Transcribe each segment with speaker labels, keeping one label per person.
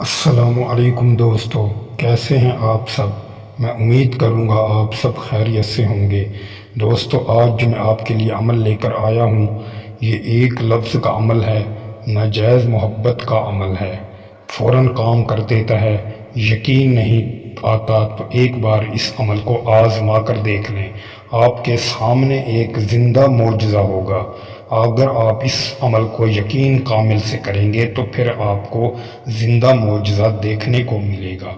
Speaker 1: السلام علیکم دوستو، کیسے ہیں آپ سب؟ میں امید کروں گا آپ سب خیریت سے ہوں گے۔ دوستو، آج جو میں آپ کے لیے عمل لے کر آیا ہوں، یہ ایک لفظ کا عمل ہے، ناجائز محبت کا عمل ہے۔ فوراً کام کر دیتا ہے، یقین نہیں آتا تو ایک بار اس عمل کو آزما کر دیکھ لیں، آپ کے سامنے ایک زندہ معجزہ ہوگا۔ اگر آپ اس عمل کو یقین کامل سے کریں گے تو پھر آپ کو زندہ معجزہ دیکھنے کو ملے گا۔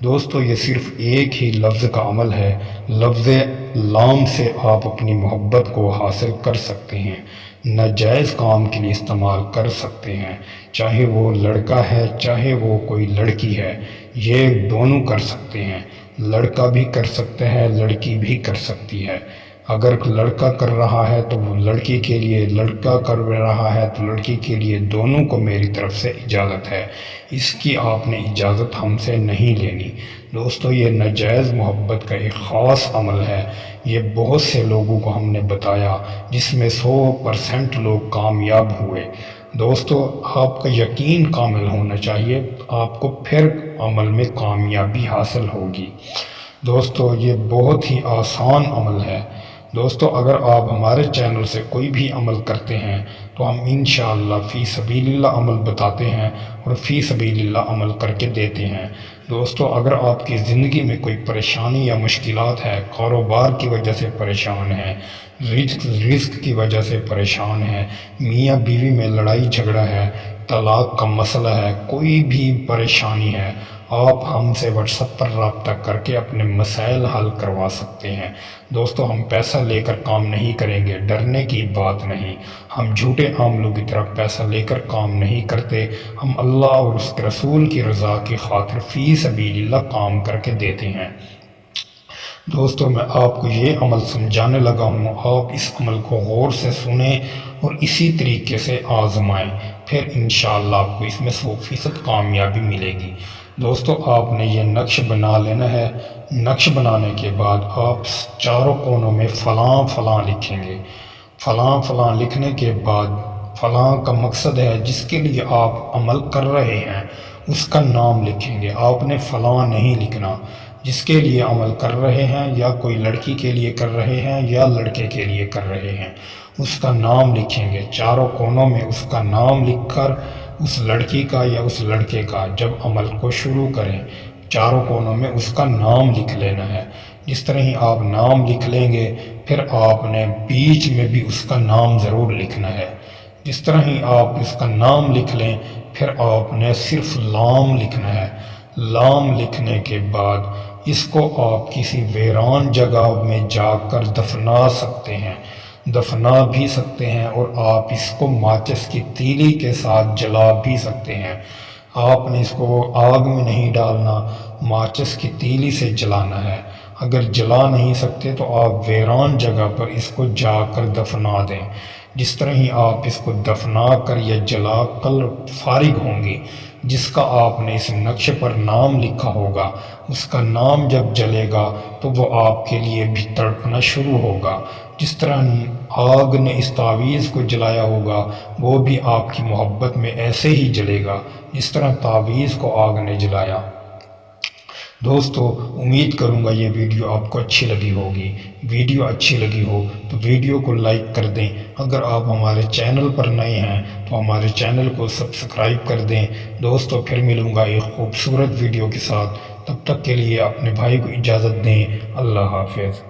Speaker 1: دوستو، یہ صرف ایک ہی لفظ کا عمل ہے۔ لفظ لام سے آپ اپنی محبت کو حاصل کر سکتے ہیں، ناجائز کام کے لیے استعمال کر سکتے ہیں، چاہے وہ لڑکا ہے چاہے وہ کوئی لڑکی ہے، یہ دونوں کر سکتے ہیں۔ لڑکا بھی کر سکتا ہے، لڑکی بھی کر سکتی ہے۔ اگر لڑکا کر رہا ہے تو وہ لڑکی کے لیے، لڑکا کر رہا ہے تو لڑکی کے لیے، دونوں کو میری طرف سے اجازت ہے۔ اس کی آپ نے اجازت ہم سے نہیں لینی۔ دوستو، یہ ناجائز محبت کا ایک خاص عمل ہے۔ یہ بہت سے لوگوں کو ہم نے بتایا، جس میں 100% لوگ کامیاب ہوئے۔ دوستو، آپ کا یقین کامل ہونا چاہیے، آپ کو پھر عمل میں کامیابی حاصل ہوگی۔ دوستو، یہ بہت ہی آسان عمل ہے۔ دوستو، اگر آپ ہمارے چینل سے کوئی بھی عمل کرتے ہیں تو ہم انشاءاللہ فی سبیل اللہ عمل بتاتے ہیں اور فی سبیل اللہ عمل کر کے دیتے ہیں۔ دوستو، اگر آپ کی زندگی میں کوئی پریشانی یا مشکلات ہے، کاروبار کی وجہ سے پریشان ہے، رزق کی وجہ سے پریشان ہے، میاں بیوی میں لڑائی جھگڑا ہے، طلاق کا مسئلہ ہے، کوئی بھی پریشانی ہے، آپ ہم سے واٹس ایپ پر رابطہ کر کے اپنے مسائل حل کروا سکتے ہیں۔ دوستو، ہم پیسہ لے کر کام نہیں کریں گے، ڈرنے کی بات نہیں۔ ہم جھوٹے عاملوں کی طرح پیسہ لے کر کام نہیں کرتے، ہم اللہ اور اس کے رسول کی رضا کی خاطر فی سبیل اللہ کام کر کے دیتے ہیں۔ دوستو، میں آپ کو یہ عمل سمجھانے لگا ہوں، آپ اس عمل کو غور سے سنیں اور اسی طریقے سے آزمائیں، پھر انشاءاللہ آپ کو اس میں 100% کامیابی ملے گی۔ دوستو، آپ نے یہ نقش بنا لینا ہے۔ نقش بنانے کے بعد آپ چاروں کونوں میں فلاں فلاں لکھیں گے۔ فلاں فلاں لکھنے کے بعد فلاں کا مقصد ہے جس کے لیے آپ عمل کر رہے ہیں، اس کا نام لکھیں گے۔ آپ نے فلاں نہیں لکھنا۔ جس کے لیے عمل کر رہے ہیں، یا کوئی لڑکی کے لیے کر رہے ہیں یا لڑکے کے لیے کر رہے ہیں، اس کا نام لکھیں گے۔ چاروں کونوں میں اس کا نام لکھ کر اس لڑکی کا یا اس لڑکے کا جب عمل کو شروع کریں، چاروں کونوں میں اس کا نام لکھ لینا ہے۔ جس طرح ہی آپ نام لکھ لیں گے، پھر آپ نے بیچ میں بھی اس کا نام ضرور لکھنا ہے۔ جس طرح ہی آپ اس کا نام لکھ لیں، پھر آپ نے صرف لام لکھنا ہے۔ لام لکھنے کے بعد اس کو آپ کسی ویران جگہ میں جا کر دفنا سکتے ہیں، دفنا بھی سکتے ہیں، اور آپ اس کو ماچس کی تیلی کے ساتھ جلا بھی سکتے ہیں۔ آپ نے اس کو آگ میں نہیں ڈالنا، ماچس کی تیلی سے جلانا ہے۔ اگر جلا نہیں سکتے تو آپ ویران جگہ پر اس کو جا کر دفنا دیں۔ جس طرح ہی آپ اس کو دفنا کر یا جلا کر فارغ ہوں گے، جس کا آپ نے اس نقش پر نام لکھا ہوگا، اس کا نام جب جلے گا تو وہ آپ کے لیے بھی تڑپنا شروع ہوگا۔ جس طرح آگ نے اس تعویذ کو جلایا ہوگا، وہ بھی آپ کی محبت میں ایسے ہی جلے گا جس طرح تعویذ کو آگ نے جلایا۔ دوستو، امید کروں گا یہ ویڈیو آپ کو اچھی لگی ہوگی۔ ویڈیو اچھی لگی ہو تو ویڈیو کو لائک کر دیں۔ اگر آپ ہمارے چینل پر نئے ہیں تو ہمارے چینل کو سبسکرائب کر دیں۔ دوستو، پھر ملوں گا ایک خوبصورت ویڈیو کے ساتھ، تب تک کے لیے اپنے بھائی کو اجازت دیں۔ اللہ حافظ۔